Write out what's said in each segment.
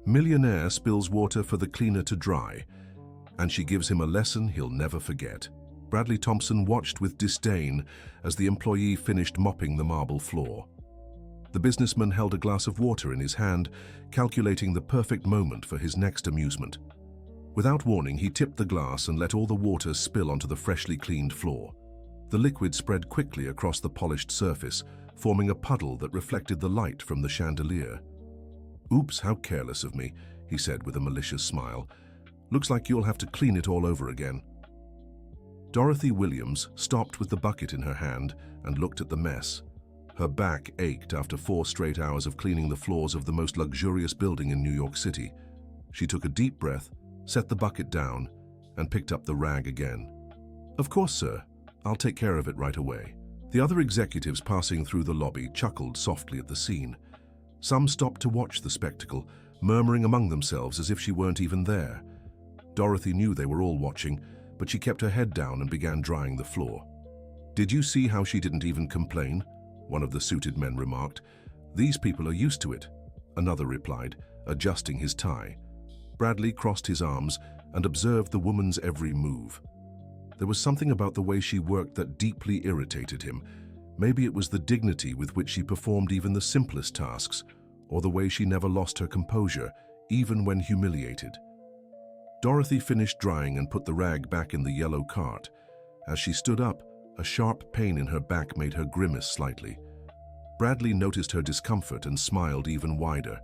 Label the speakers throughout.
Speaker 1: Millionaire spills water for the cleaner to dry, and she gives him a lesson he'll never forget. Bradley Thompson watched with disdain as the employee finished mopping the marble floor. The businessman held a glass of water in his hand, calculating the perfect moment for his next amusement. Without warning, he tipped the glass and let all the water spill onto the freshly cleaned floor. The liquid spread quickly across the polished surface, forming a puddle that reflected the light from the chandelier. "Oops, how careless of me," he said with a malicious smile. "Looks like you'll have to clean it all over again." Dorothy Williams stopped with the bucket in her hand and looked at the mess. Her back ached after 4 straight hours of cleaning the floors of the most luxurious building in New York City. She took a deep breath, set the bucket down, and picked up the rag again. "Of course, sir. I'll take care of it right away." The other executives passing through the lobby chuckled softly at the scene. Some stopped to watch the spectacle, murmuring among themselves as if she weren't even there. Dorothy knew they were all watching, but she kept her head down and began drying the floor. "Did you see how she didn't even complain?" one of the suited men remarked. "These people are used to it," another replied, adjusting his tie. Bradley crossed his arms and observed the woman's every move. There was something about the way she worked that deeply irritated him. Maybe it was the dignity with which she performed even the simplest tasks, or the way she never lost her composure, even when humiliated. Dorothy finished drying and put the rag back in the yellow cart. As she stood up, a sharp pain in her back made her grimace slightly. Bradley noticed her discomfort and smiled even wider.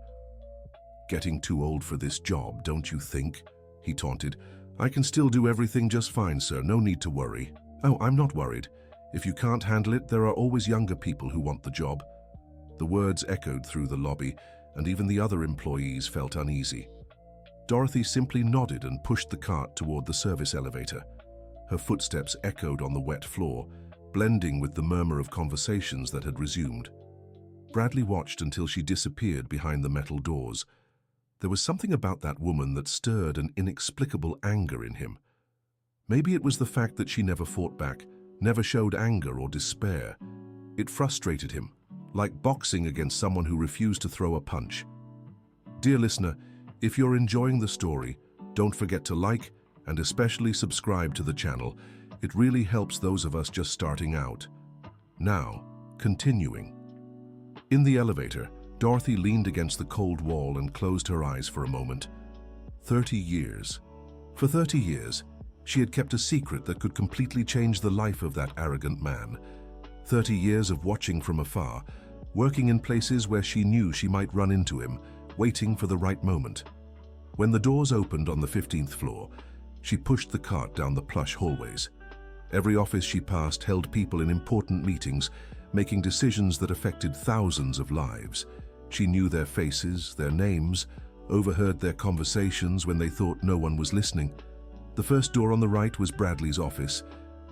Speaker 1: "Getting too old for this job, don't you think?" he taunted. "I can still do everything just fine, sir. No need to worry." "Oh, I'm not worried. If you can't handle it, there are always younger people who want the job." The words echoed through the lobby, and even the other employees felt uneasy. Dorothy simply nodded and pushed the cart toward the service elevator. Her footsteps echoed on the wet floor, blending with the murmur of conversations that had resumed. Bradley watched until she disappeared behind the metal doors. There was something about that woman that stirred an inexplicable anger in him. Maybe it was the fact that she never fought back, never showed anger or despair. It frustrated him, like boxing against someone who refused to throw a punch. Dear listener, if you're enjoying the story, don't forget to like and especially subscribe to the channel. It really helps those of us just starting out. Now, continuing. In the elevator, Dorothy leaned against the cold wall and closed her eyes for a moment. 30 years. For 30 years, she had kept a secret that could completely change the life of that arrogant man. 30 years of watching from afar, working in places where she knew she might run into him, waiting for the right moment. When the doors opened on the 15th floor, she pushed the cart down the plush hallways. Every office she passed held people in important meetings, making decisions that affected thousands of lives. She knew their faces, their names, overheard their conversations when they thought no one was listening. The first door on the right was Bradley's office.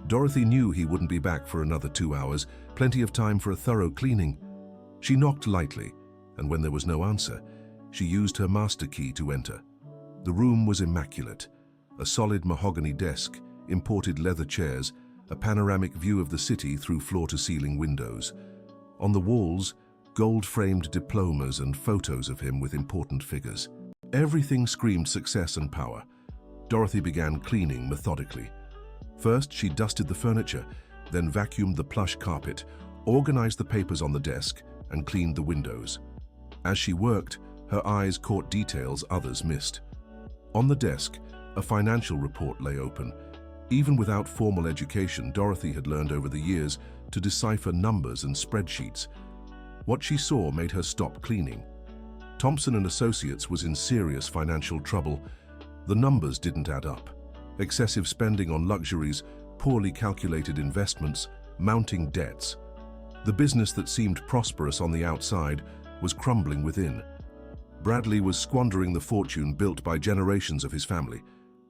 Speaker 1: Dorothy knew he wouldn't be back for another 2 hours, plenty of time for a thorough cleaning. She knocked lightly, and when there was no answer, she used her master key to enter. The room was immaculate. A solid mahogany desk, imported leather chairs, a panoramic view of the city through floor-to-ceiling windows. On the walls, gold-framed diplomas and photos of him with important figures. Everything screamed success and power. Dorothy began cleaning methodically. First, she dusted the furniture, then vacuumed the plush carpet, organized the papers on the desk, and cleaned the windows. As she worked, her eyes caught details others missed. On the desk, a financial report lay open. Even without formal education, Dorothy had learned over the years to decipher numbers and spreadsheets. What she saw made her stop cleaning. Thompson & Associates was in serious financial trouble. The numbers didn't add up. Excessive spending on luxuries, poorly calculated investments, mounting debts. The business that seemed prosperous on the outside was crumbling within. Bradley was squandering the fortune built by generations of his family.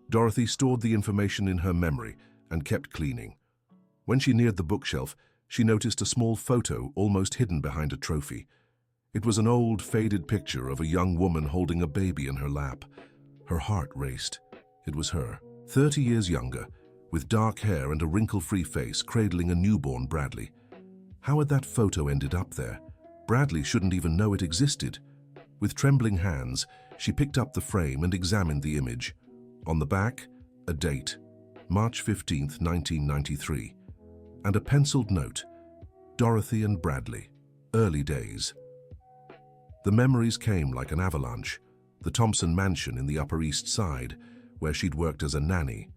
Speaker 1: Dorothy stored the information in her memory and kept cleaning. When she neared the bookshelf, she noticed a small photo almost hidden behind a trophy. It was an old, faded picture of a young woman holding a baby in her lap. Her heart raced. It was her, 30 years younger, with dark hair and a wrinkle-free face, cradling a newborn Bradley. How had that photo ended up there? Bradley shouldn't even know it existed. With trembling hands, She picked up the frame and examined the image. On the back, a date, March 15th, 1993, and a penciled note, Dorothy and Bradley, early days. The memories came like an avalanche. The Thompson mansion in the Upper East Side, where she'd worked as a nanny.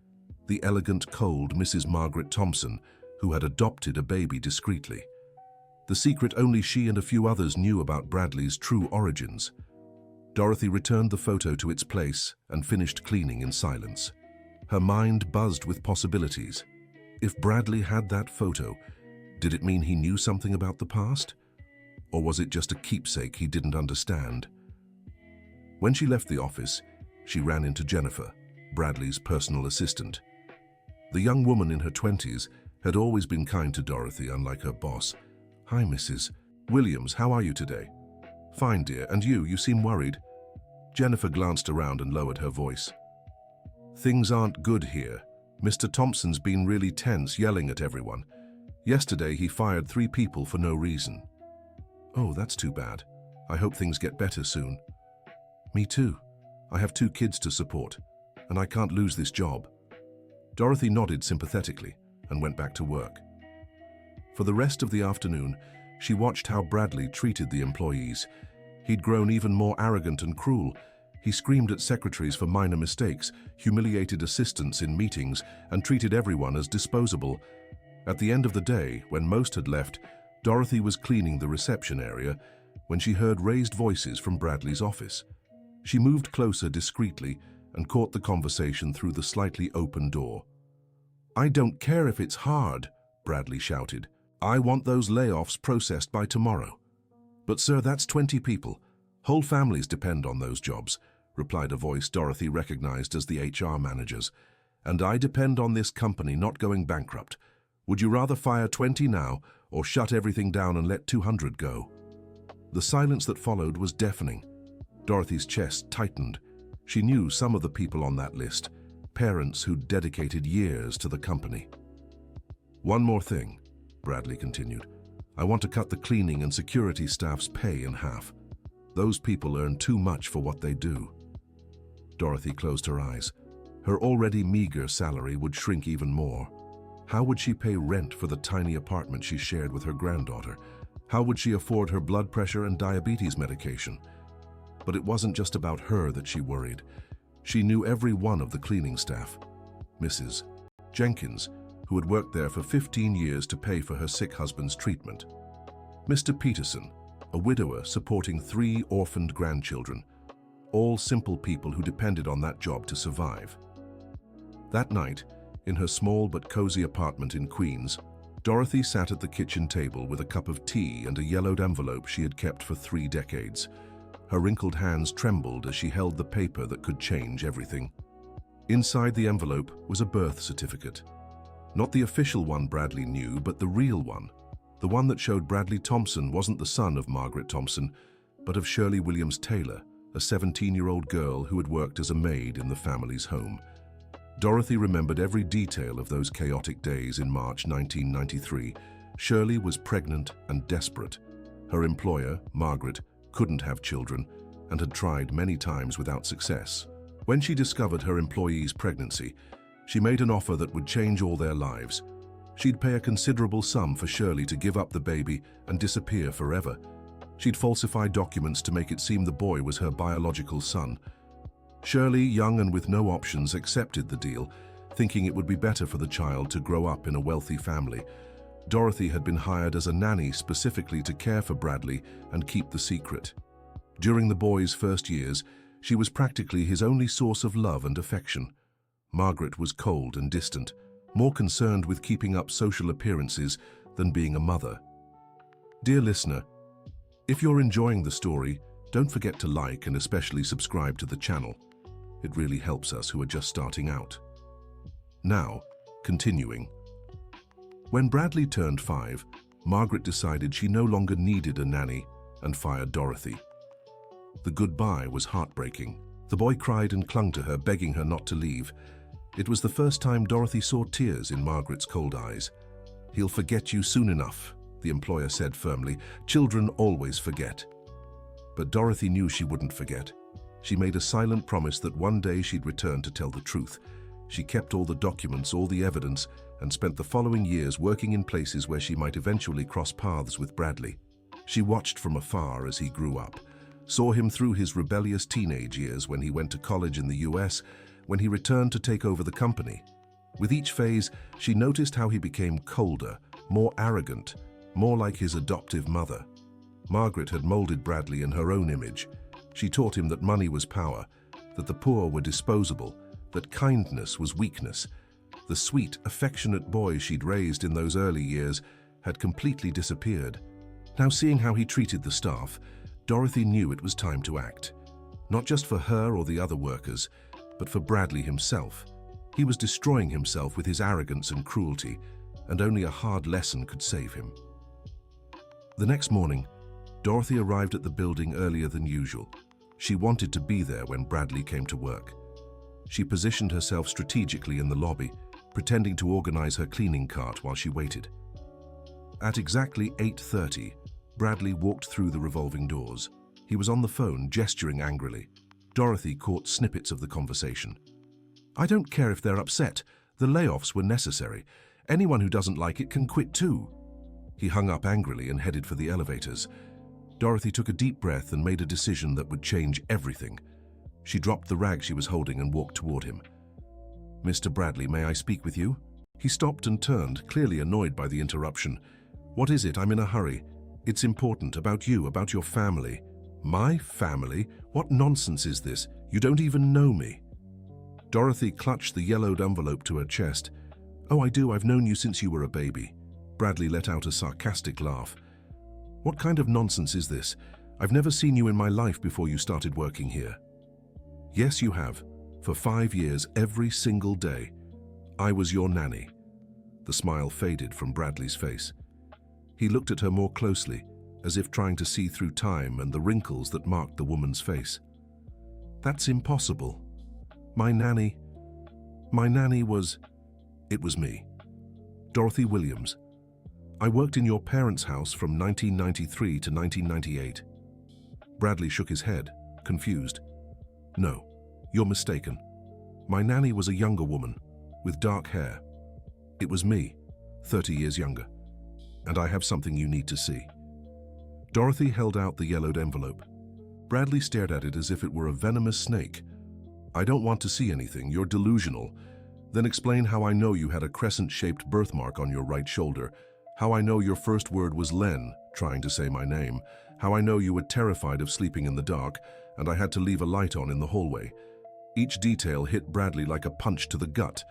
Speaker 1: The elegant, cold Mrs. Margaret Thompson, who had adopted a baby discreetly. The secret only she and a few others knew about Bradley's true origins. Dorothy returned the photo to its place and finished cleaning in silence. Her mind buzzed with possibilities. If Bradley had that photo, did it mean he knew something about the past? Or was it just a keepsake he didn't understand? When she left the office, she ran into Jennifer, Bradley's personal assistant. The young woman in her 20s had always been kind to Dorothy, unlike her boss. "Hi, Mrs. Williams, how are you today?" "Fine, dear, and you seem worried." Jennifer glanced around and lowered her voice. "Things aren't good here. Mr. Thompson's been really tense, yelling at everyone. Yesterday he fired 3 people for no reason." "Oh, that's too bad. I hope things get better soon." "Me too. I have 2 kids to support, and I can't lose this job." Dorothy nodded sympathetically and went back to work. For the rest of the afternoon, she watched how Bradley treated the employees. He'd grown even more arrogant and cruel. He screamed at secretaries for minor mistakes, humiliated assistants in meetings, and treated everyone as disposable. At the end of the day, when most had left, Dorothy was cleaning the reception area when she heard raised voices from Bradley's office. She moved closer discreetly and caught the conversation through the slightly open door. "I don't care if it's hard," Bradley shouted. "I want those layoffs processed by tomorrow." "But sir, that's 20 people. Whole families depend on those jobs," replied a voice Dorothy recognized as the HR manager's. "And I depend on this company not going bankrupt. Would you rather fire 20 now or shut everything down and let 200 go?" The silence that followed was deafening. Dorothy's chest tightened. She knew some of the people on that list, parents who'd dedicated years to the company. "One more thing," Bradley continued. "I want to cut the cleaning and security staff's pay in half. Those people earn too much for what they do." Dorothy closed her eyes. Her already meager salary would shrink even more. How would she pay rent for the tiny apartment she shared with her granddaughter? How would she afford her blood pressure and diabetes medication? But it wasn't just about her that she worried. She knew every one of the cleaning staff. Mrs. Jenkins, who had worked there for 15 years to pay for her sick husband's treatment. Mr. Peterson, a widower supporting 3 orphaned grandchildren, all simple people who depended on that job to survive. That night, in her small but cozy apartment in Queens, Dorothy sat at the kitchen table with a cup of tea and a yellowed envelope she had kept for 3 decades. Her wrinkled hands trembled as she held the paper that could change everything. Inside the envelope was a birth certificate. Not the official one Bradley knew, but the real one. The one that showed Bradley Thompson wasn't the son of Margaret Thompson, but of Shirley Williams Taylor, a 17-year-old girl who had worked as a maid in the family's home. Dorothy remembered every detail of those chaotic days in March 1993. Shirley was pregnant and desperate. Her employer, Margaret, couldn't have children and had tried many times without success. When she discovered her employee's pregnancy, she made an offer that would change all their lives. She'd pay a considerable sum for Shirley to give up the baby and disappear forever. She'd falsify documents to make it seem the boy was her biological son. Shirley, young and with no options, accepted the deal, thinking it would be better for the child to grow up in a wealthy family. Dorothy had been hired as a nanny specifically to care for Bradley and keep the secret. During the boy's first years, she was practically his only source of love and affection. Margaret was cold and distant, more concerned with keeping up social appearances than being a mother. Dear listener, if you're enjoying the story, don't forget to like and especially subscribe to the channel. It really helps us who are just starting out. Now, continuing. When Bradley turned 5, Margaret decided she no longer needed a nanny and fired Dorothy. The goodbye was heartbreaking. The boy cried and clung to her, begging her not to leave. It was the first time Dorothy saw tears in Margaret's cold eyes. "He'll forget you soon enough," the employer said firmly. "Children always forget." But Dorothy knew she wouldn't forget. She made a silent promise that one day she'd return to tell the truth. She kept all the documents, all the evidence, and spent the following years working in places where she might eventually cross paths with Bradley. She watched from afar as he grew up, saw him through his rebellious teenage years when he went to college in the US, when he returned to take over the company. With each phase, she noticed how he became colder, more arrogant, more like his adoptive mother. Margaret had molded Bradley in her own image. She taught him that money was power, that the poor were disposable, that kindness was weakness. The sweet, affectionate boy she'd raised in those early years had completely disappeared. Now, seeing how he treated the staff, Dorothy knew it was time to act. Not just for her or the other workers, but for Bradley himself. He was destroying himself with his arrogance and cruelty, and only a hard lesson could save him. The next morning, Dorothy arrived at the building earlier than usual. She wanted to be there when Bradley came to work. She positioned herself strategically in the lobby, pretending to organize her cleaning cart while she waited. At exactly 8:30, Bradley walked through the revolving doors. He was on the phone, gesturing angrily. Dorothy caught snippets of the conversation. "I don't care if they're upset. The layoffs were necessary. Anyone who doesn't like it can quit too." He hung up angrily and headed for the elevators. Dorothy took a deep breath and made a decision that would change everything. She dropped the rag she was holding and walked toward him. "Mr. Bradley, may I speak with you?" He stopped and turned, clearly annoyed by the interruption. "What is it? I'm in a hurry. It's important, about you, about your family." "My family? What nonsense is this? You don't even know me." Dorothy clutched the yellowed envelope to her chest. "Oh, I do. I've known you since you were a baby." Bradley let out a sarcastic laugh. "What kind of nonsense is this? I've never seen you in my life before you started working here." "Yes, you have. For 5 years, every single day. I was your nanny." The smile faded from Bradley's face. He looked at her more closely, as if trying to see through time and the wrinkles that marked the woman's face. "That's impossible. My nanny was... It was me. Dorothy Williams. I worked in your parents' house from 1993 to 1998. Bradley shook his head, confused. "No, you're mistaken. My nanny was a younger woman, with dark hair. It was me, 30 years younger. And I have something you need to see." Dorothy held out the yellowed envelope. Bradley stared at it as if it were a venomous snake. "I don't want to see anything. You're delusional. Then explain how I know you had a crescent-shaped birthmark on your right shoulder, how I know your first word was Len, trying to say my name, how I know you were terrified of sleeping in the dark, and I had to leave a light on in the hallway." Each detail hit Bradley like a punch to the gut.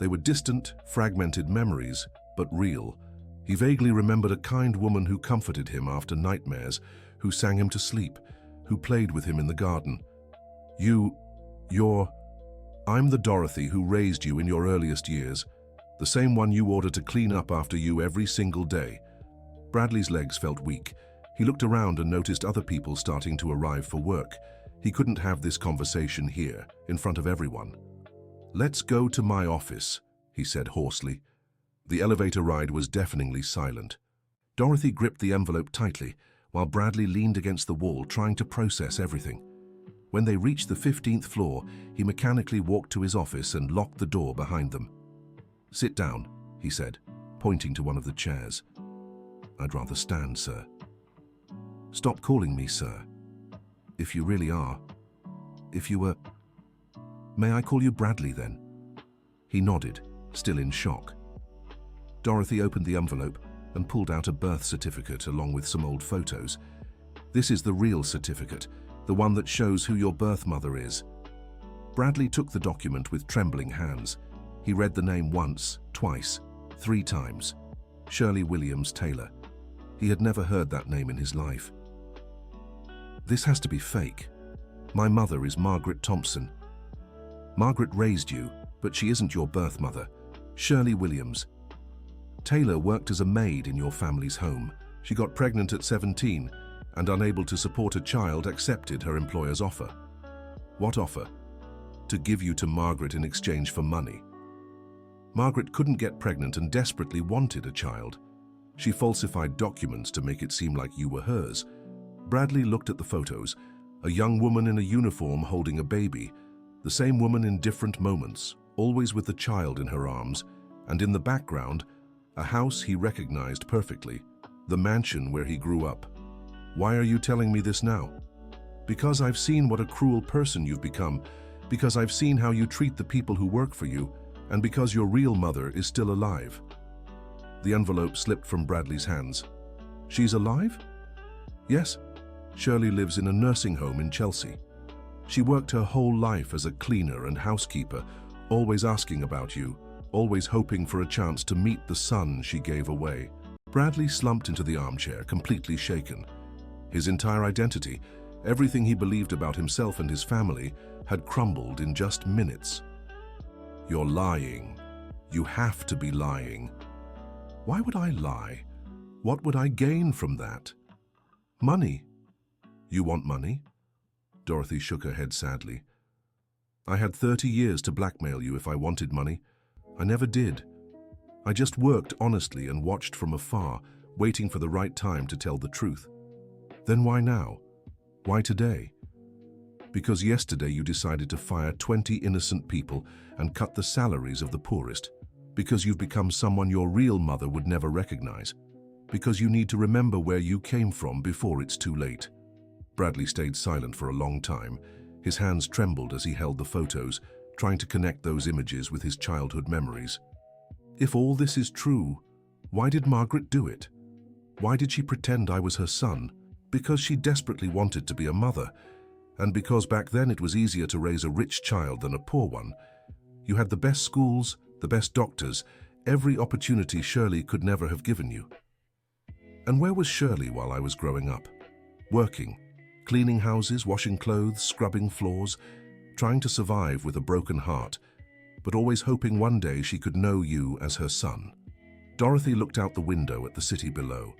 Speaker 1: They were distant, fragmented memories, but real. He vaguely remembered a kind woman who comforted him after nightmares, who sang him to sleep, who played with him in the garden. I'm the Dorothy who raised you in your earliest years, the same one you ordered to clean up after you every single day." Bradley's legs felt weak. He looked around and noticed other people starting to arrive for work. He couldn't have this conversation here, in front of everyone. "Let's go to my office," he said hoarsely. The elevator ride was deafeningly silent. Dorothy gripped the envelope tightly, while Bradley leaned against the wall trying to process everything. When they reached the 15th floor, he mechanically walked to his office and locked the door behind them. "Sit down," he said, pointing to one of the chairs. "I'd rather stand, sir." "Stop calling me sir. If you really are. If you were... May I call you Bradley then?" He nodded, still in shock. Dorothy opened the envelope and pulled out a birth certificate along with some old photos. "This is the real certificate, the one that shows who your birth mother is." Bradley took the document with trembling hands. He read the name once, twice, 3 times. Shirley Williams Taylor. He had never heard that name in his life. "This has to be fake. My mother is Margaret Thompson. Margaret raised you, but she isn't your birth mother. Shirley Williams. Taylor worked as a maid in your family's home. She got pregnant at 17 and, unable to support a child, accepted her employer's offer." "What offer?" "To give you to Margaret in exchange for money. Margaret couldn't get pregnant and desperately wanted a child. She falsified documents to make it seem like you were hers." Bradley looked at the photos. A young woman in a uniform holding a baby, the same woman in different moments, always with the child in her arms, and in the background, a house he recognized perfectly, the mansion where he grew up. Why are you telling me this now? Because I've seen what a cruel person you've become, because I've seen how you treat the people who work for you, and because your real mother is still alive. The envelope slipped from Bradley's hands. She's alive? Yes. Shirley lives in a nursing home in Chelsea. She worked her whole life as a cleaner and housekeeper, always asking about you, always hoping for a chance to meet the son she gave away. Bradley slumped into the armchair, completely shaken. His entire identity, everything he believed about himself and his family, had crumbled in just minutes. You're lying. You have to be lying. Why would I lie? What would I gain from that? Money. You want money? Dorothy shook her head sadly. I had 30 years to blackmail you if I wanted money. I never did. I just worked honestly and watched from afar, waiting for the right time to tell the truth. Then why now? Why today? Because yesterday you decided to fire 20 innocent people and cut the salaries of the poorest. Because you've become someone your real mother would never recognize. Because you need to remember where you came from before it's too late. Bradley stayed silent for a long time. His hands trembled as he held the photos, trying to connect those images with his childhood memories. If all this is true, why did Margaret do it? Why did she pretend I was her son? Because she desperately wanted to be a mother, and because back then it was easier to raise a rich child than a poor one. You had the best schools, the best doctors, every opportunity Shirley could never have given you. And where was Shirley while I was growing up? Working, cleaning houses, washing clothes, scrubbing floors, trying to survive with a broken heart, but always hoping one day she could know you as her son. Dorothy looked out the window at the city below,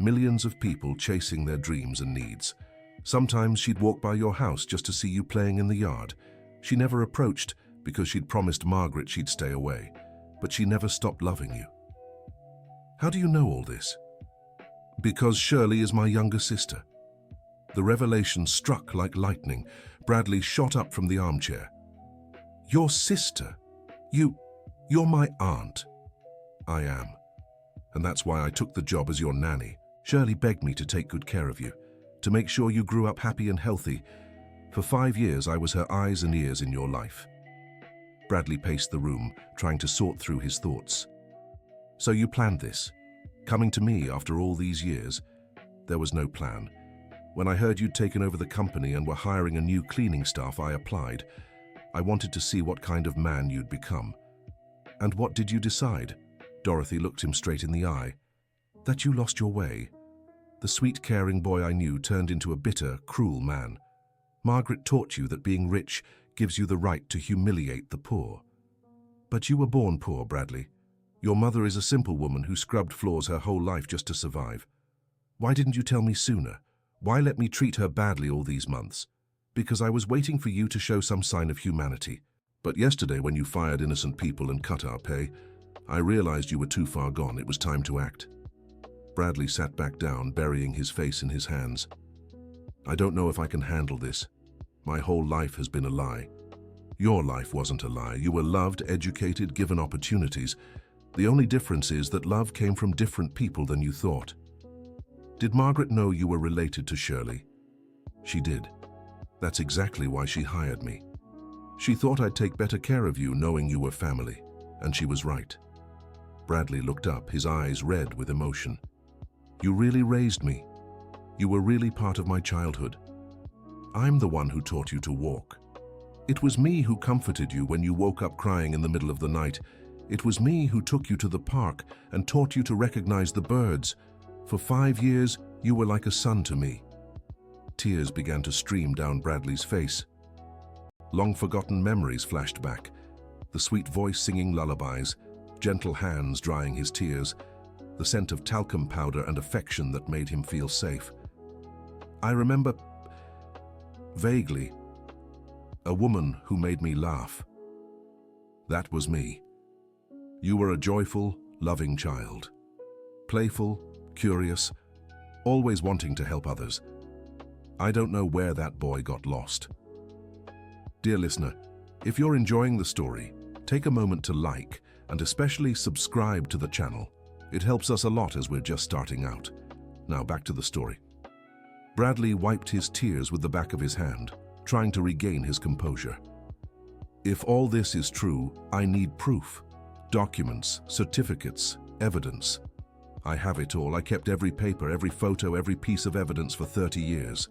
Speaker 1: millions of people chasing their dreams and needs. Sometimes she'd walk by your house just to see you playing in the yard. She never approached because she'd promised Margaret she'd stay away, but she never stopped loving you. How do you know all this? Because Shirley is my younger sister. The revelation struck like lightning. Bradley shot up from the armchair. Your sister? You're my aunt. I am. And that's why I took the job as your nanny. Shirley begged me to take good care of you, to make sure you grew up happy and healthy. For 5 years, I was her eyes and ears in your life. Bradley paced the room, trying to sort through his thoughts. So you planned this? Coming to me after all these years? There was no plan. When I heard you'd taken over the company and were hiring a new cleaning staff, I applied. I wanted to see what kind of man you'd become. And what did you decide? Dorothy looked him straight in the eye. That you lost your way. The sweet, caring boy I knew turned into a bitter, cruel man. Margaret taught you that being rich gives you the right to humiliate the poor. But you were born poor, Bradley. Your mother is a simple woman who scrubbed floors her whole life just to survive. Why didn't you tell me sooner? Why let me treat her badly all these months? Because I was waiting for you to show some sign of humanity. But yesterday, when you fired innocent people and cut our pay, I realized you were too far gone. It was time to act. Bradley sat back down, burying his face in his hands. I don't know if I can handle this. My whole life has been a lie. Your life wasn't a lie. You were loved, educated, given opportunities. The only difference is that love came from different people than you thought. Did Margaret know you were related to Shirley? She did. That's exactly why she hired me. She thought I'd take better care of you knowing you were family, and she was right. Bradley looked up, his eyes red with emotion. You really raised me. You were really part of my childhood. I'm the one who taught you to walk. It was me who comforted you when you woke up crying in the middle of the night. It was me who took you to the park and taught you to recognize the birds. For 5 years, you were like a son to me. Tears began to stream down Bradley's face. Long-forgotten memories flashed back, the sweet voice singing lullabies, gentle hands drying his tears, the scent of talcum powder and affection that made him feel safe. I remember, vaguely, a woman who made me laugh. That was me. You were a joyful, loving child. Playful, curious, always wanting to help others. I don't know where that boy got lost. Dear listener, if you're enjoying the story, take a moment to like and especially subscribe to the channel. It helps us a lot as we're just starting out. Now back to the story. Bradley wiped his tears with the back of his hand, trying to regain his composure. If all this is true, I need proof. Documents, certificates, evidence. I have it all. I kept every paper, every photo, every piece of evidence for 30 years.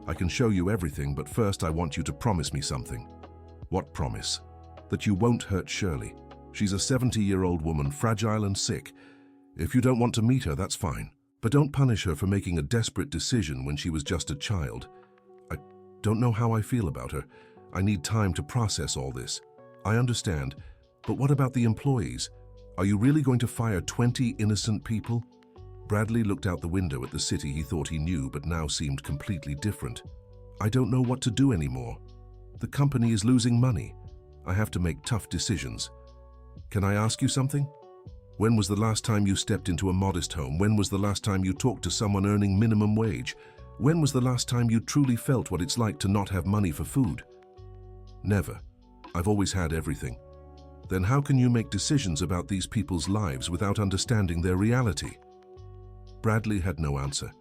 Speaker 1: I can show you everything, but first I want you to promise me something. What promise? That you won't hurt Shirley. She's a 70-year-old woman, fragile and sick. If you don't want to meet her, that's fine. But don't punish her for making a desperate decision when she was just a child. I don't know how I feel about her. I need time to process all this. I understand, but what about the employees? Are you really going to fire 20 innocent people? Bradley looked out the window at the city he thought he knew but now seemed completely different. I don't know what to do anymore. The company is losing money. I have to make tough decisions. Can I ask you something? When was the last time you stepped into a modest home? When was the last time you talked to someone earning minimum wage? When was the last time you truly felt what it's like to not have money for food? Never. I've always had everything. Then how can you make decisions about these people's lives without understanding their reality? Bradley had no answer.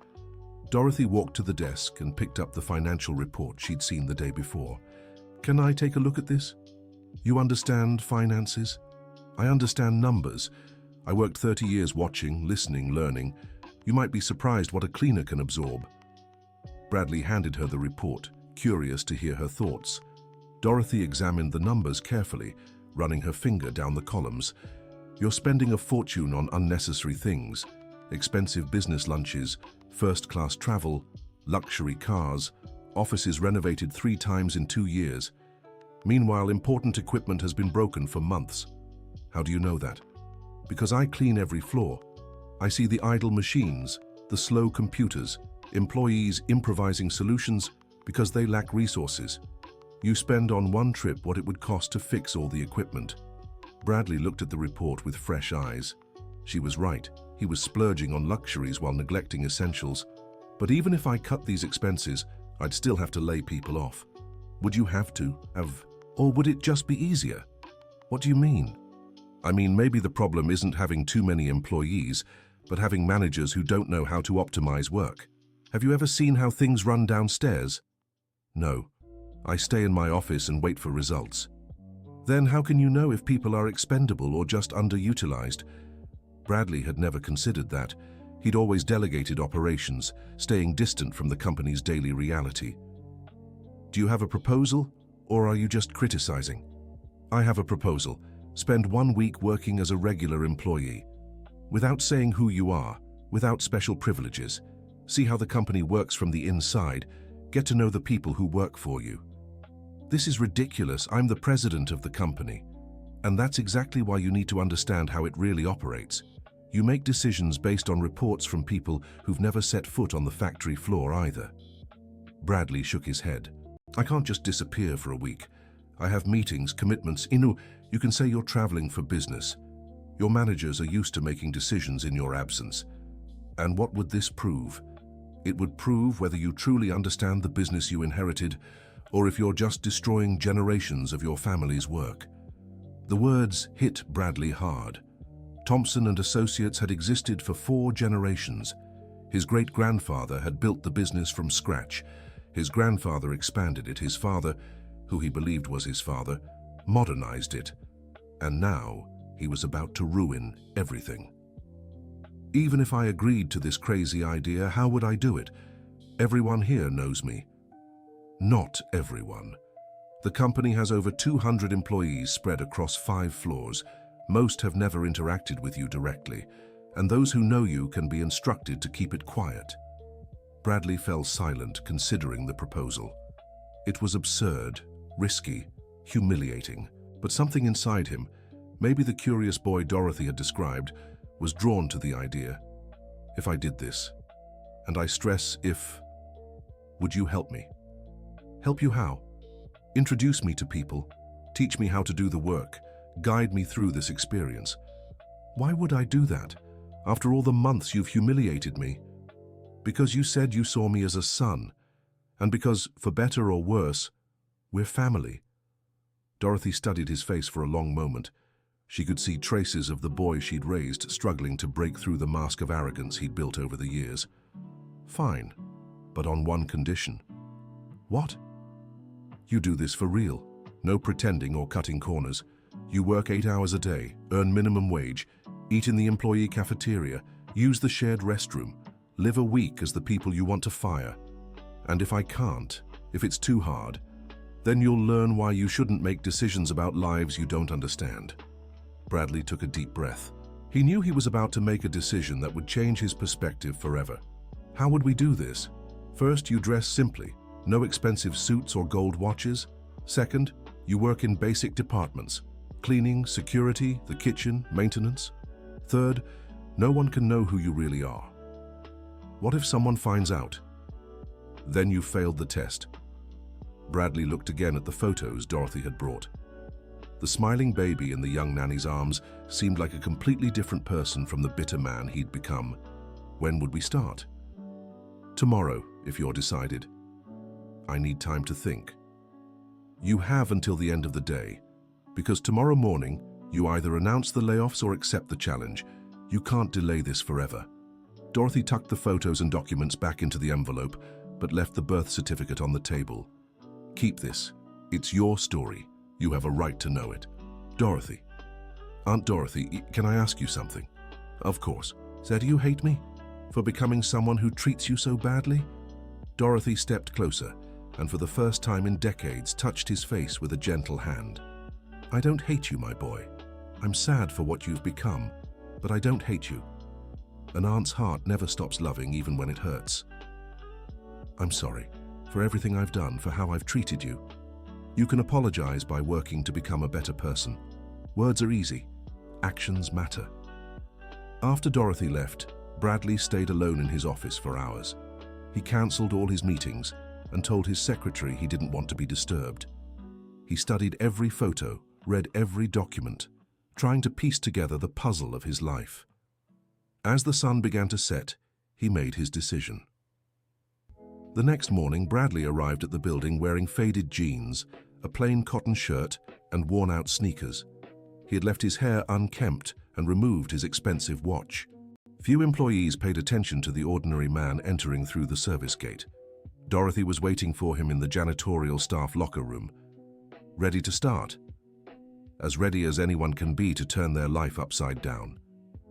Speaker 1: Dorothy walked to the desk and picked up the financial report she'd seen the day before. Can I take a look at this? You understand finances? I understand numbers. I worked 30 years watching, listening, learning. You might be surprised what a cleaner can absorb. Bradley handed her the report, curious to hear her thoughts. Dorothy examined the numbers carefully, running her finger down the columns. You're spending a fortune on unnecessary things. Expensive business lunches, first-class travel, luxury cars, offices renovated 3 times in 2 years. Meanwhile, important equipment has been broken for months. How do you know that? Because I clean every floor. I see the idle machines, the slow computers, employees improvising solutions because they lack resources. You spend on one trip what it would cost to fix all the equipment. Bradley looked at the report with fresh eyes. She was right. He was splurging on luxuries while neglecting essentials. But even if I cut these expenses, I'd still have to lay people off. Would you have to or would it just be easier? What do you mean? I mean, maybe the problem isn't having too many employees, but having managers who don't know how to optimize work. Have you ever seen how things run downstairs? No. I stay in my office and wait for results. Then how can you know if people are expendable or just underutilized? Bradley had never considered that. He'd always delegated operations, staying distant from the company's daily reality. Do you have a proposal, or are you just criticizing? I have a proposal. Spend 1 week working as a regular employee. Without saying who you are, without special privileges. See how the company works from the inside. Get to know the people who work for you. This is ridiculous. I'm the president of the company. And that's exactly why you need to understand how it really operates. You make decisions based on reports from people who've never set foot on the factory floor either. Bradley shook his head. I can't just disappear for a week. I have meetings, commitments. You can say you're traveling for business. Your managers are used to making decisions in your absence. And what would this prove? It would prove whether you truly understand the business you inherited, or if you're just destroying generations of your family's work. The words hit Bradley hard. Thompson and Associates had existed for 4 generations. His great-grandfather had built the business from scratch. His grandfather expanded it. His father, who he believed was his father, modernized it. And now he was about to ruin everything. Even if I agreed to this crazy idea, how would I do it? Everyone here knows me. Not everyone. The company has over 200 employees spread across 5 floors. Most have never interacted with you directly, and those who know you can be instructed to keep it quiet. Bradley fell silent, considering the proposal. It was absurd, risky, humiliating, but something inside him, maybe the curious boy Dorothy had described, was drawn to the idea. If I did this, and I stress if, would you help me? Help you how? Introduce me to people, teach me how to do the work, guide me through this experience. Why would I do that, after all the months you've humiliated me? Because you said you saw me as a son, And because, for better or worse, we're family. Dorothy studied his face for a long moment. She could see traces of the boy she'd raised struggling to break through the mask of arrogance he'd built over the years. Fine, but on one condition. What? You do this for real. No pretending or cutting corners. You work 8 hours a day, earn minimum wage, eat in the employee cafeteria, use the shared restroom, live a week as the people you want to fire. And if I can't, if it's too hard, then you'll learn why you shouldn't make decisions about lives you don't understand. Bradley took a deep breath. He knew he was about to make a decision that would change his perspective forever. How would we do this? First, you dress simply. No expensive suits or gold watches. Second, you work in basic departments. Cleaning, security, the kitchen, maintenance. Third, no one can know who you really are. What if someone finds out? Then you failed the test. Bradley looked again at the photos Dorothy had brought. The smiling baby in the young nanny's arms seemed like a completely different person from the bitter man he'd become. When would we start? Tomorrow, if you're decided. I need time to think. You have until the end of the day, because tomorrow morning, you either announce the layoffs or accept the challenge. You can't delay this forever. Dorothy tucked the photos and documents back into the envelope, but left the birth certificate on the table. Keep this. It's your story. You have a right to know it. Dorothy. Aunt Dorothy, can I ask you something? Of course. So do you hate me? For becoming someone who treats you so badly? Dorothy stepped closer, and for the first time in decades touched his face with a gentle hand. I don't hate you, my boy. I'm sad for what you've become, but I don't hate you. An aunt's heart never stops loving even when it hurts. I'm sorry for everything I've done, for how I've treated you. You can apologize by working to become a better person. Words are easy. Actions matter. After Dorothy left, Bradley stayed alone in his office for hours. He cancelled all his meetings and told his secretary he didn't want to be disturbed. He studied every photo, read every document, trying to piece together the puzzle of his life. As the sun began to set, he made his decision. The next morning, Bradley arrived at the building wearing faded jeans, a plain cotton shirt, and worn-out sneakers. He had left his hair unkempt and removed his expensive watch. Few employees paid attention to the ordinary man entering through the service gate. Dorothy was waiting for him in the janitorial staff locker room. Ready to start? As ready as anyone can be to turn their life upside down.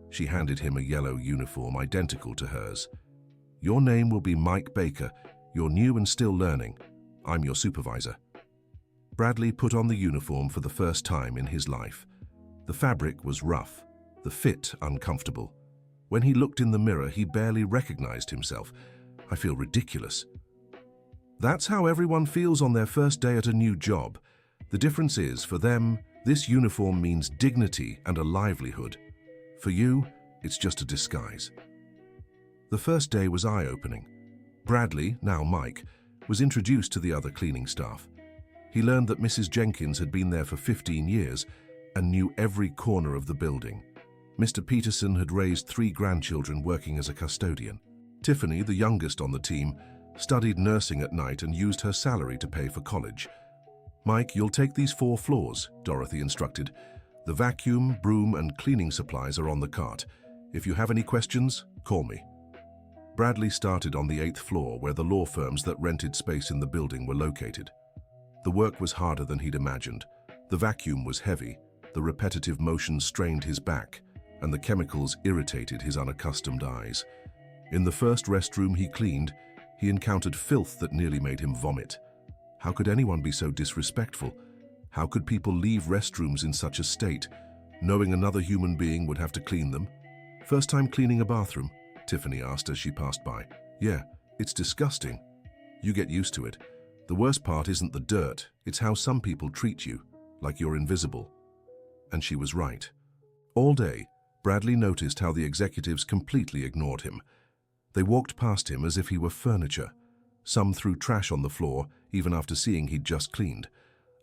Speaker 1: She handed him a yellow uniform identical to hers. Your name will be Mike Baker. You're new and still learning. I'm your supervisor. Bradley put on the uniform for the first time in his life. The fabric was rough, the fit uncomfortable. When he looked in the mirror, he barely recognized himself. I feel ridiculous. That's how everyone feels on their first day at a new job. The difference is, for them, this uniform means dignity and a livelihood. For you, it's just a disguise. The first day was eye-opening. Bradley, now Mike, was introduced to the other cleaning staff. He learned that Mrs. Jenkins had been there for 15 years and knew every corner of the building. Mr. Peterson had raised 3 grandchildren working as a custodian. Tiffany, the youngest on the team, studied nursing at night and used her salary to pay for college. Mike, you'll take these 4 floors, Dorothy instructed. The vacuum, broom, and cleaning supplies are on the cart. If you have any questions, call me. Bradley started on the 8th floor where the law firms that rented space in the building were located. The work was harder than he'd imagined. The vacuum was heavy, the repetitive motion strained his back, and the chemicals irritated his unaccustomed eyes. In the first restroom he cleaned, he encountered filth that nearly made him vomit. How could anyone be so disrespectful? How could people leave restrooms in such a state, knowing another human being would have to clean them? First time cleaning a bathroom? Tiffany asked as she passed by. Yeah, it's disgusting. You get used to it. The worst part isn't the dirt, it's how some people treat you, like you're invisible. And she was right. All day, Bradley noticed how the executives completely ignored him. They walked past him as if he were furniture. Some threw trash on the floor, even after seeing he'd just cleaned.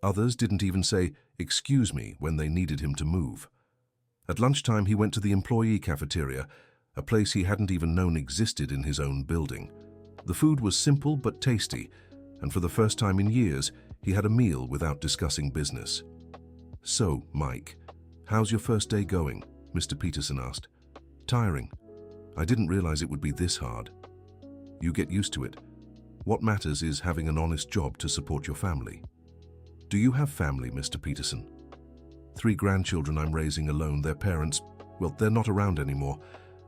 Speaker 1: Others didn't even say, "Excuse me," when they needed him to move. At lunchtime, he went to the employee cafeteria, a place he hadn't even known existed in his own building. The food was simple but tasty, and for the first time in years, he had a meal without discussing business. "So, Mike, how's your first day going?" Mr. Peterson asked. "Tiring. I didn't realize it would be this hard." "You get used to it. What matters is having an honest job to support your family." "Do you have family, Mr. Peterson?" "3 grandchildren I'm raising alone. Their parents, well, they're not around anymore.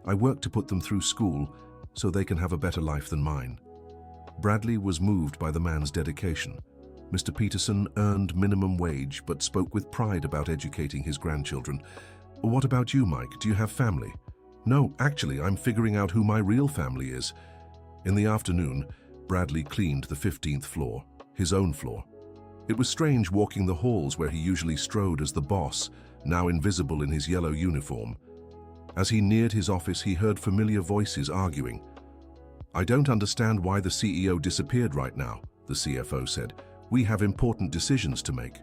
Speaker 1: I work to put them through school so they can have a better life than mine." Bradley was moved by the man's dedication. Mr. Peterson earned minimum wage but spoke with pride about educating his grandchildren. "What about you, Mike? Do you have family?" "No, actually, I'm figuring out who my real family is." In the afternoon, Bradley cleaned the 15th floor, his own floor. It was strange walking the halls where he usually strode as the boss, now invisible in his yellow uniform. As he neared his office, he heard familiar voices arguing. "I don't understand why the CEO disappeared right now," the CFO said. "We have important decisions to make."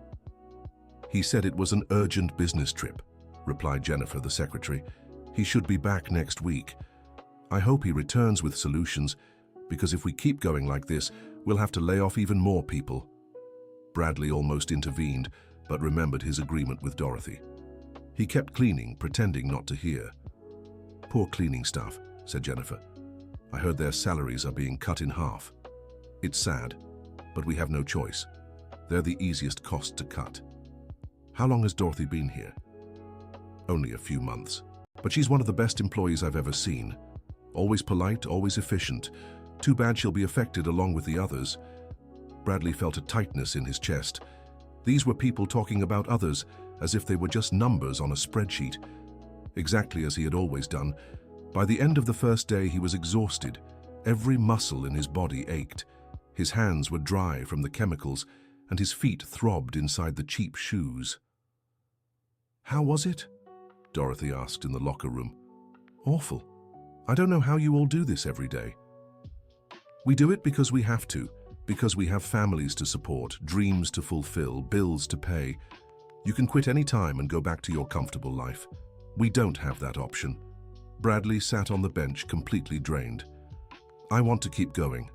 Speaker 1: "He said it was an urgent business trip," replied Jennifer, the secretary. "He should be back next week. I hope he returns with solutions, because if we keep going like this, we'll have to lay off even more people." Bradley almost intervened, but remembered his agreement with Dorothy. He kept cleaning, pretending not to hear. "Poor cleaning staff," said Jennifer. "I heard their salaries are being cut in half. It's sad, but we have no choice. They're the easiest cost to cut." "How long has Dorothy been here?" "Only a few months. But she's one of the best employees I've ever seen. Always polite, always efficient. Too bad she'll be affected along with the others." Bradley felt a tightness in his chest. These were people talking about others as if they were just numbers on a spreadsheet. Exactly as he had always done. By the end of the first day, he was exhausted. Every muscle in his body ached. His hands were dry from the chemicals, and his feet throbbed inside the cheap shoes. "How was it?" Dorothy asked in the locker room. "Awful. I don't know how you all do this every day." "We do it because we have to, because we have families to support, dreams to fulfill, bills to pay. You can quit any time and go back to your comfortable life. We don't have that option." Bradley sat on the bench, completely drained. "I want to keep going.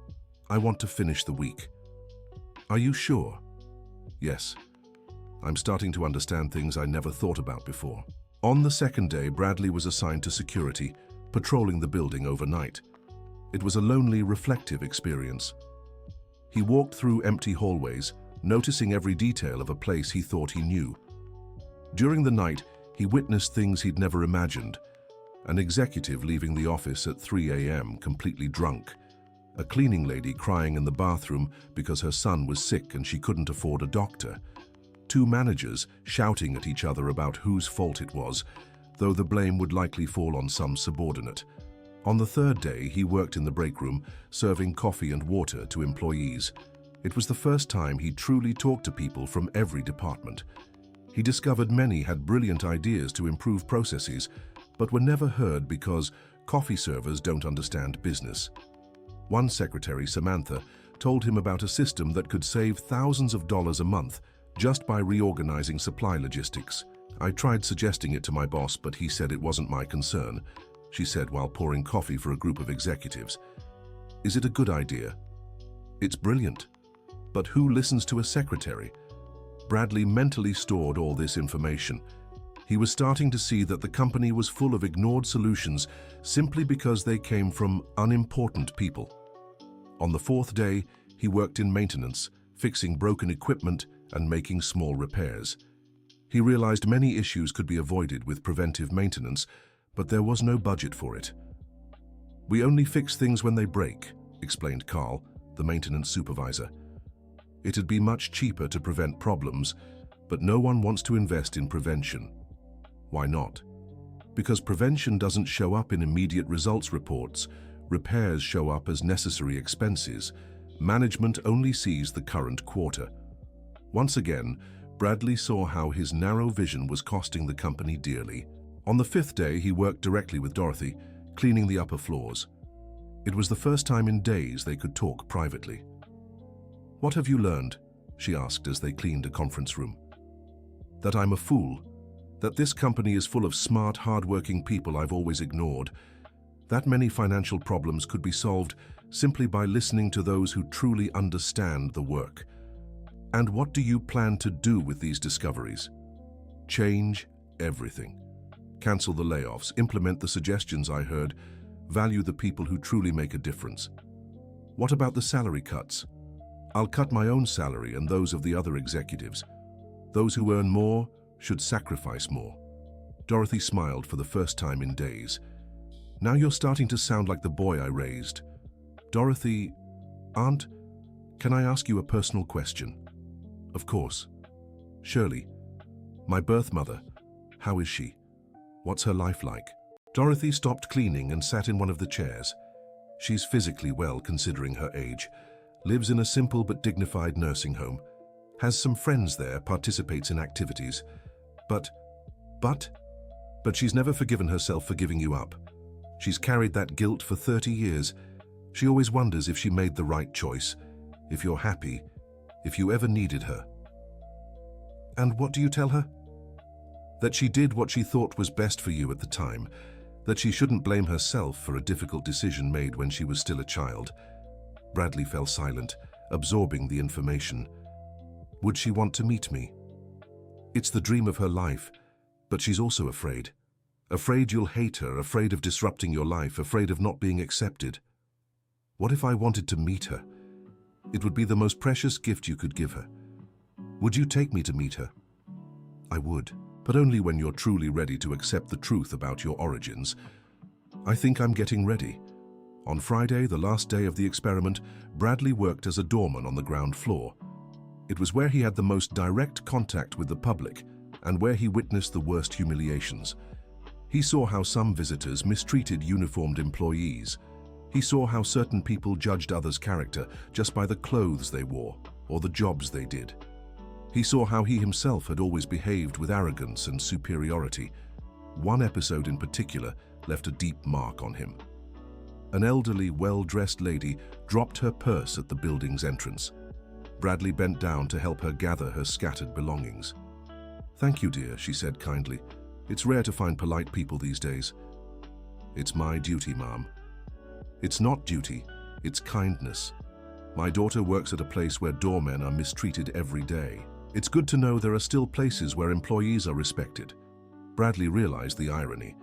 Speaker 1: I want to finish the week." "Are you sure?" "Yes. I'm starting to understand things I never thought about before." On the second day, Bradley was assigned to security, patrolling the building overnight. It was a lonely, reflective experience. He walked through empty hallways, noticing every detail of a place he thought he knew. During the night, he witnessed things he'd never imagined. An executive leaving the office at 3 a.m. completely drunk. A cleaning lady crying in the bathroom because her son was sick and she couldn't afford a doctor. 2 managers shouting at each other about whose fault it was, though the blame would likely fall on some subordinate. On the third day, he worked in the break room, serving coffee and water to employees. It was the first time he truly talked to people from every department. He discovered many had brilliant ideas to improve processes, but were never heard because coffee servers don't understand business. One secretary, Samantha, told him about a system that could save thousands of dollars a month just by reorganizing supply logistics. "I tried suggesting it to my boss, but he said it wasn't my concern," she said while pouring coffee for a group of executives. "Is it a good idea?" "It's brilliant. But who listens to a secretary?" Bradley mentally stored all this information. He was starting to see that the company was full of ignored solutions simply because they came from unimportant people. On the 4th day, he worked in maintenance, fixing broken equipment and making small repairs. He realized many issues could be avoided with preventive maintenance, but there was no budget for it. "We only fix things when they break," explained Carl, the maintenance supervisor. "It'd be much cheaper to prevent problems, but no one wants to invest in prevention." "Why not?" "Because prevention doesn't show up in immediate results reports. Repairs show up as necessary expenses. Management only sees the current quarter." Once again, Bradley saw how his narrow vision was costing the company dearly. On the 5th day, he worked directly with Dorothy, cleaning the upper floors. It was the first time in days they could talk privately. "What have you learned?" she asked as they cleaned a conference room. "That I'm a fool. That this company is full of smart, hard-working people I've always ignored. That many financial problems could be solved simply by listening to those who truly understand the work. And what do you plan to do with these discoveries? Change everything. Cancel the layoffs, implement the suggestions I heard, value the people who truly make a difference. What about the salary cuts? I'll cut my own salary and those of the other executives. Those who earn more should sacrifice more. Dorothy smiled for the first time in days. Now you're starting to sound like the boy I raised. Dorothy, Aunt, can I ask you a personal question? Of course. Shirley, my birth mother, how is she? What's her life like? Dorothy stopped cleaning and sat in one of the chairs. She's physically well considering her age, lives in a simple but dignified nursing home, has some friends there, participates in activities. But she's never forgiven herself for giving you up. She's carried that guilt for 30 years. She always wonders if she made the right choice, if you're happy, if you ever needed her. And what do you tell her? That she did what she thought was best for you at the time, that she shouldn't blame herself for a difficult decision made when she was still a child. Bradley fell silent, absorbing the information. Would she want to meet me? It's the dream of her life, but she's also afraid. Afraid you'll hate her, afraid of disrupting your life, afraid of not being accepted. What if I wanted to meet her? It would be the most precious gift you could give her. Would you take me to meet her? I would, but only when you're truly ready to accept the truth about your origins. I think I'm getting ready. On Friday, the last day of the experiment, Bradley worked as a doorman on the ground floor. It was where he had the most direct contact with the public and where he witnessed the worst humiliations. He saw how some visitors mistreated uniformed employees. He saw how certain people judged others' character just by the clothes they wore or the jobs they did. He saw how he himself had always behaved with arrogance and superiority. One episode in particular left a deep mark on him. An elderly, well-dressed lady dropped her purse at the building's entrance. Bradley bent down to help her gather her scattered belongings. "Thank you, dear," she said kindly. "It's rare to find polite people these days." "It's my duty, Mom." "It's not duty, it's kindness. My daughter works at a place where doormen are mistreated every day. It's good to know there are still places where employees are respected." Bradley realized the irony.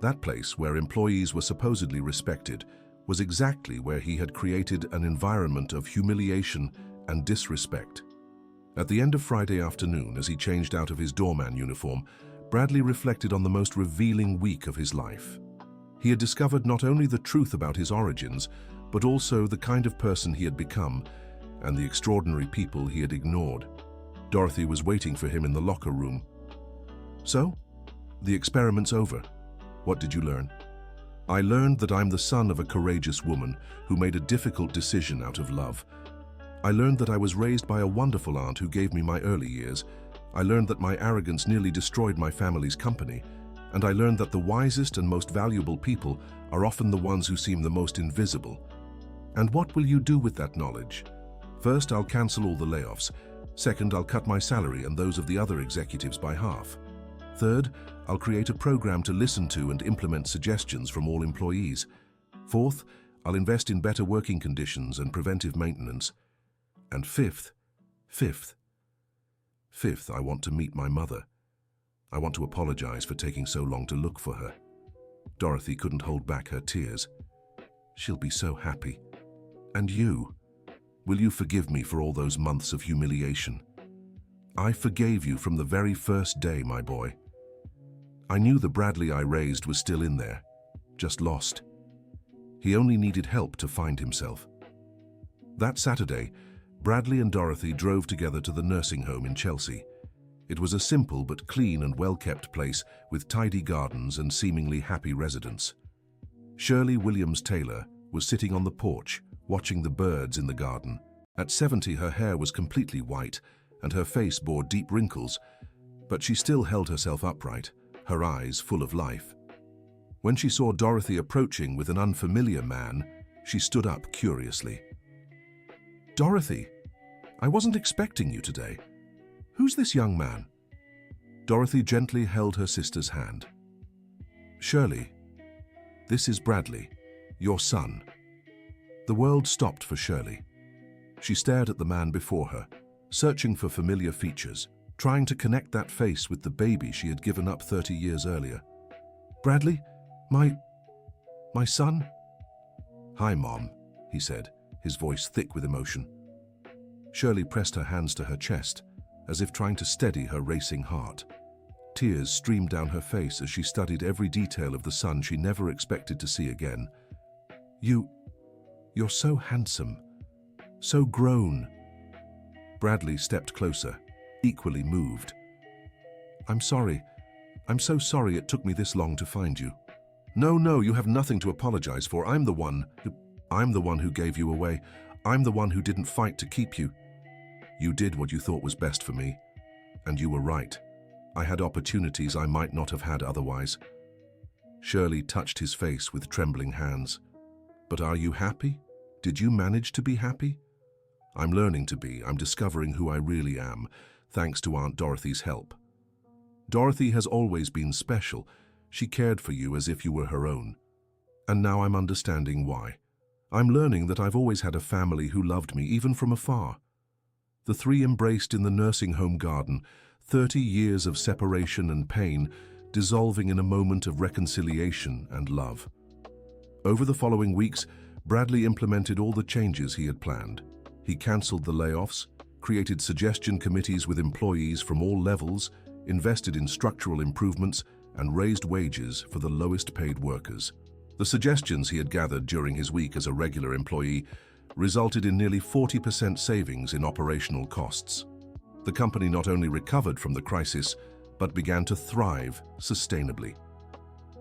Speaker 1: That place where employees were supposedly respected was exactly where he had created an environment of humiliation and disrespect. At the end of Friday afternoon, as he changed out of his doorman uniform, Bradley reflected on the most revealing week of his life. He had discovered not only the truth about his origins, but also the kind of person he had become and the extraordinary people he had ignored. Dorothy was waiting for him in the locker room. "So, the experiment's over. What did you learn?" "I learned that I'm the son of a courageous woman who made a difficult decision out of love. I learned that I was raised by a wonderful aunt who gave me my early years. I learned that my arrogance nearly destroyed my family's company. And I learned that the wisest and most valuable people are often the ones who seem the most invisible. And what will you do with that knowledge? First, I'll cancel all the layoffs. Second, I'll cut my salary and those of the other executives by half. Third, I'll create a program to listen to and implement suggestions from all employees. Fourth, I'll invest in better working conditions and preventive maintenance. And fifth, I want to meet my mother. I want to apologize for taking so long to look for her." Dorothy couldn't hold back her tears. "She'll be so happy. And you? Will you forgive me for all those months of humiliation?" "I forgave you from the very first day, my boy. I knew the Bradley I raised was still in there, just lost. He only needed help to find himself." That Saturday, Bradley and Dorothy drove together to the nursing home in Chelsea. It was a simple but clean and well-kept place with tidy gardens and seemingly happy residents. Shirley Williams-Taylor was sitting on the porch, watching the birds in the garden. At 70, her hair was completely white and her face bore deep wrinkles, but she still held herself upright, her eyes full of life. When she saw Dorothy approaching with an unfamiliar man, she stood up curiously. "Dorothy, I wasn't expecting you today. Who's this young man?" Dorothy gently held her sister's hand. "Shirley, this is Bradley, your son." The world stopped for Shirley. She stared at the man before her, searching for familiar features, trying to connect that face with the baby she had given up 30 years earlier. "Bradley? My son?" "Hi, Mom," he said, his voice thick with emotion. Shirley pressed her hands to her chest, as if trying to steady her racing heart. Tears streamed down her face as she studied every detail of the son she never expected to see again. You're so handsome, so grown." Bradley stepped closer, equally moved. I'm so sorry it took me this long to find you." No, you have nothing to apologize for. I'm the one who gave you away. I'm the one who didn't fight to keep you. You did what you thought was best for me, and you were right. I had opportunities I might not have had otherwise." Shirley touched his face with trembling hands. "But are you happy? Did you manage to be happy?" "I'm learning to be. I'm discovering who I really am, thanks to Aunt Dorothy's help. Dorothy has always been special. She cared for you as if you were her own. And now I'm understanding why. I'm learning that I've always had a family who loved me, even from afar." The three embraced in the nursing home garden, 30 years of separation and pain, dissolving in a moment of reconciliation and love. Over the following weeks, Bradley implemented all the changes he had planned. He cancelled the layoffs, created suggestion committees with employees from all levels, invested in structural improvements, and raised wages for the lowest paid workers. The suggestions he had gathered during his week as a regular employee resulted in nearly 40% savings in operational costs. The company not only recovered from the crisis, but began to thrive sustainably.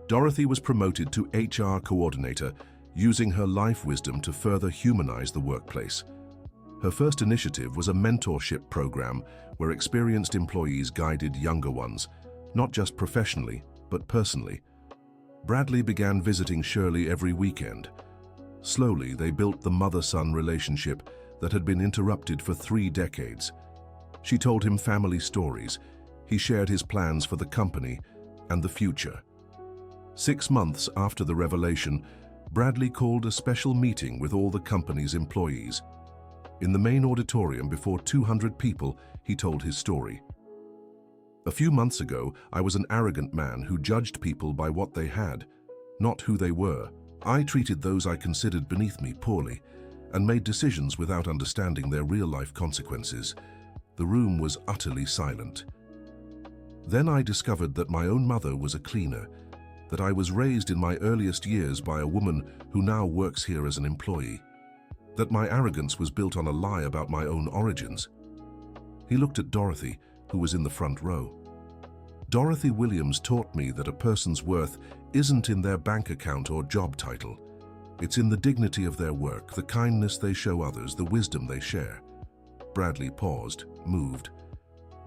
Speaker 1: Dorothy was promoted to HR coordinator, using her life wisdom to further humanize the workplace. Her first initiative was a mentorship program where experienced employees guided younger ones, not just professionally, but personally. Bradley began visiting Shirley every weekend. Slowly, they built the mother-son relationship that had been interrupted for 3 decades. She told him family stories. He shared his plans for the company and the future. 6 months after the revelation, Bradley called a special meeting with all the company's employees. In the main auditorium before 200 people, he told his story. "A few months ago, I was an arrogant man who judged people by what they had, not who they were. I treated those I considered beneath me poorly and made decisions without understanding their real-life consequences. The room was utterly silent. Then I discovered that my own mother was a cleaner, that I was raised in my earliest years by a woman who now works here as an employee, that my arrogance was built on a lie about my own origins." He looked at Dorothy, who was in the front row. "Dorothy Williams taught me that a person's worth isn't in their bank account or job title. It's in the dignity of their work, the kindness they show others, the wisdom they share." Bradley paused, moved.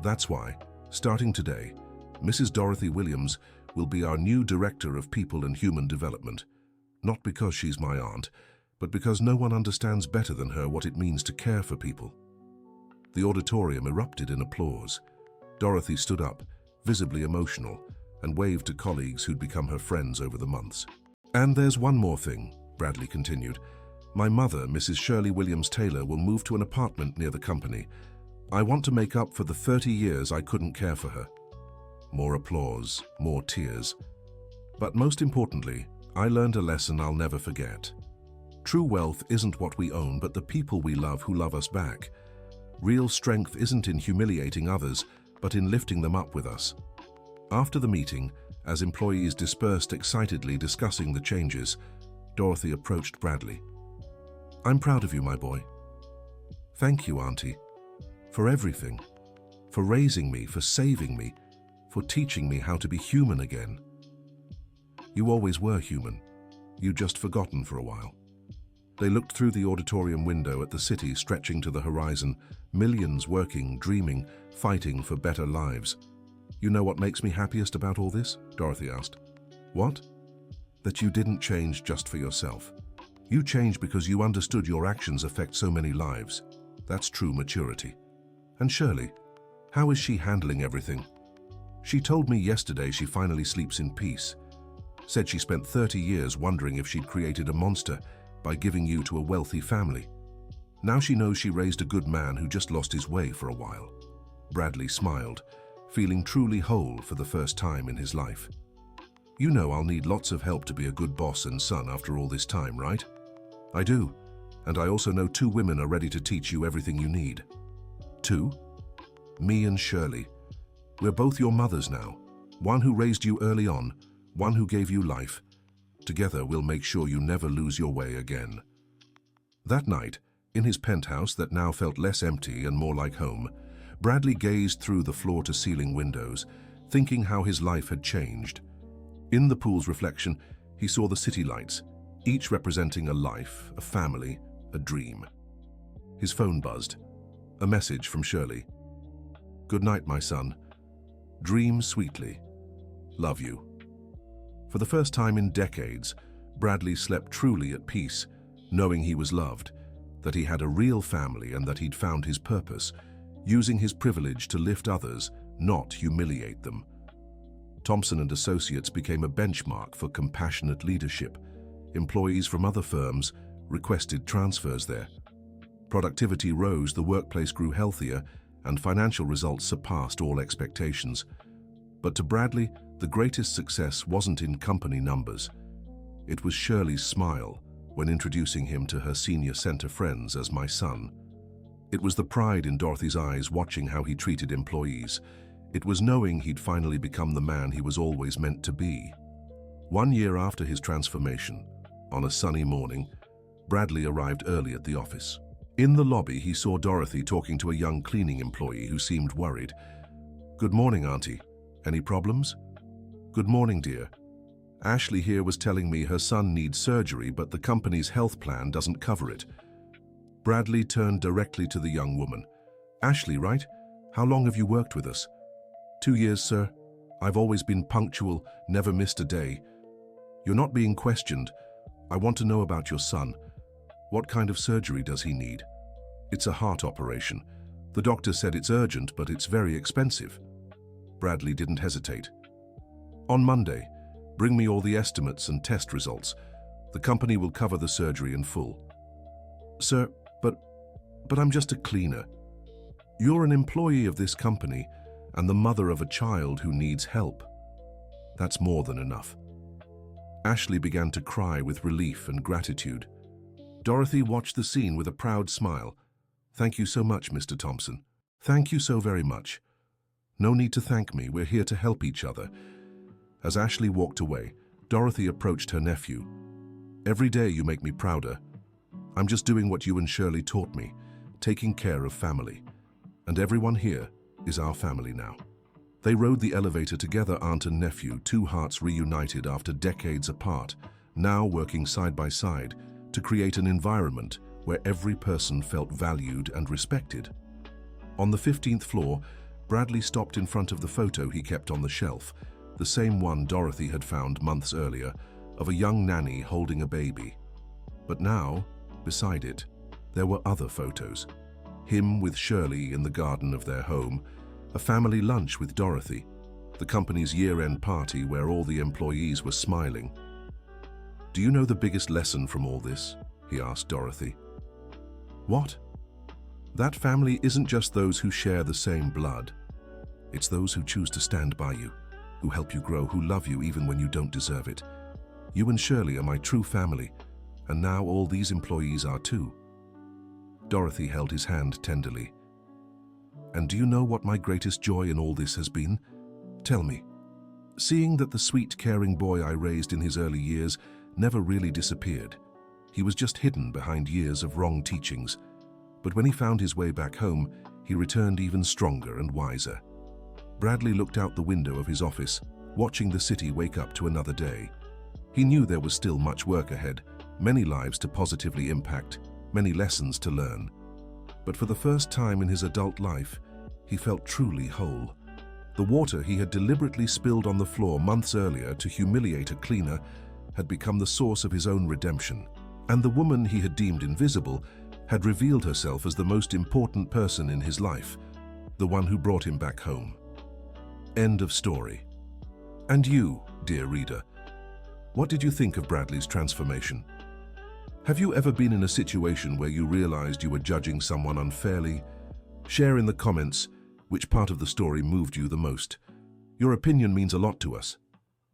Speaker 1: "That's why, starting today, Mrs. Dorothy Williams will be our new Director of People and Human Development. Not because she's my aunt, but because no one understands better than her what it means to care for people." The auditorium erupted in applause. Dorothy stood up, visibly emotional, and waved to colleagues who'd become her friends over the months. "And there's one more thing," Bradley continued. "My mother, Mrs. Shirley Williams Taylor, will move to an apartment near the company. I want to make up for the 30 years I couldn't care for her." More applause, more tears. "But most importantly, I learned a lesson I'll never forget. True wealth isn't what we own, but the people we love who love us back. Real strength isn't in humiliating others, but in lifting them up with us." After the meeting, as employees dispersed excitedly discussing the changes, Dorothy approached Bradley. "I'm proud of you, my boy. Thank you, Auntie, for everything, for raising me, for saving me, for teaching me how to be human again. You always were human. You'd just forgotten for a while." They looked through the auditorium window at the city stretching to the horizon, millions working, dreaming, fighting for better lives. "You know what makes me happiest about all this?" Dorothy asked. "What?" "That you didn't change just for yourself. You changed because you understood your actions affect so many lives. That's true maturity." "And Shirley, how is she handling everything?" "She told me yesterday she finally sleeps in peace. Said she spent 30 years wondering if she'd created a monster, by giving you to a wealthy family. Now she knows she raised a good man who just lost his way for a while. Bradley smiled, feeling truly whole for the first time in his life. You know I'll need lots of help to be a good boss and son after all this time, right? I do, and I also know 2 women are ready to teach you everything you need. 2? Me and Shirley. We're both your mothers now. One who raised you early on, one who gave you life. Together we'll make sure you never lose your way again. That night, in his penthouse that now felt less empty and more like home, Bradley gazed through the floor-to-ceiling windows, thinking how his life had changed. In the pool's reflection, he saw the city lights, each representing a life, a family, a dream. His phone buzzed. A message from Shirley. Good night, my son. Dream sweetly. Love you. For the first time in decades, Bradley slept truly at peace, knowing he was loved, that he had a real family and that he'd found his purpose, using his privilege to lift others, not humiliate them. Thompson and Associates became a benchmark for compassionate leadership. Employees from other firms requested transfers there. Productivity rose, the workplace grew healthier, and financial results surpassed all expectations. But to Bradley, the greatest success wasn't in company numbers. It was Shirley's smile when introducing him to her senior center friends as my son. It was the pride in Dorothy's eyes watching how he treated employees. It was knowing he'd finally become the man he was always meant to be. 1 year after his transformation, on a sunny morning, Bradley arrived early at the office. In the lobby, he saw Dorothy talking to a young cleaning employee who seemed worried. Good morning, Auntie. Any problems? Good morning, dear. Ashley here was telling me her son needs surgery, but the company's health plan doesn't cover it. Bradley turned directly to the young woman. Ashley, right? How long have you worked with us? 2 years, sir. I've always been punctual, never missed a day. You're not being questioned. I want to know about your son. What kind of surgery does he need? It's a heart operation. The doctor said it's urgent, but it's very expensive. Bradley didn't hesitate. On Monday, bring me all the estimates and test results. The company will cover the surgery in full. Sir, but I'm just a cleaner. You're an employee of this company and the mother of a child who needs help. That's more than enough. Ashley began to cry with relief and gratitude. Dorothy watched the scene with a proud smile. Thank you so much, Mr. Thompson. Thank you so very much. No need to thank me, we're here to help each other. As Ashley walked away, Dorothy approached her nephew. Every day you make me prouder. I'm just doing what you and Shirley taught me, taking care of family. And everyone here is our family now. They rode the elevator together, aunt and nephew, 2 hearts reunited after decades apart, now working side by side to create an environment where every person felt valued and respected. On the 15th floor, Bradley stopped in front of the photo he kept on the shelf, the same one Dorothy had found months earlier, of a young nanny holding a baby. But now, beside it, there were other photos. Him with Shirley in the garden of their home, a family lunch with Dorothy, the company's year-end party where all the employees were smiling. Do you know the biggest lesson from all this? He asked Dorothy. What? That family isn't just those who share the same blood. It's those who choose to stand by you, who help you grow, who love you even when you don't deserve it. You and Shirley are my true family, and now all these employees are too. Dorothy held his hand tenderly. And do you know what my greatest joy in all this has been? Tell me. Seeing that the sweet, caring boy I raised in his early years never really disappeared. He was just hidden behind years of wrong teachings. But when he found his way back home, he returned even stronger and wiser. Bradley looked out the window of his office, watching the city wake up to another day. He knew there was still much work ahead, many lives to positively impact, many lessons to learn. But for the first time in his adult life, he felt truly whole. The water he had deliberately spilled on the floor months earlier to humiliate a cleaner had become the source of his own redemption. And the woman he had deemed invisible had revealed herself as the most important person in his life, the one who brought him back home. End of story. And you, dear reader, what did you think of Bradley's transformation? Have you ever been in a situation where you realized you were judging someone unfairly? Share in the comments which part of the story moved you the most. Your opinion means a lot to us.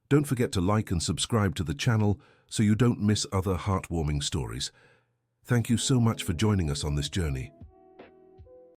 Speaker 1: Don't forget to like and subscribe to the channel so you don't miss other heartwarming stories. Thank you so much for joining us on this journey.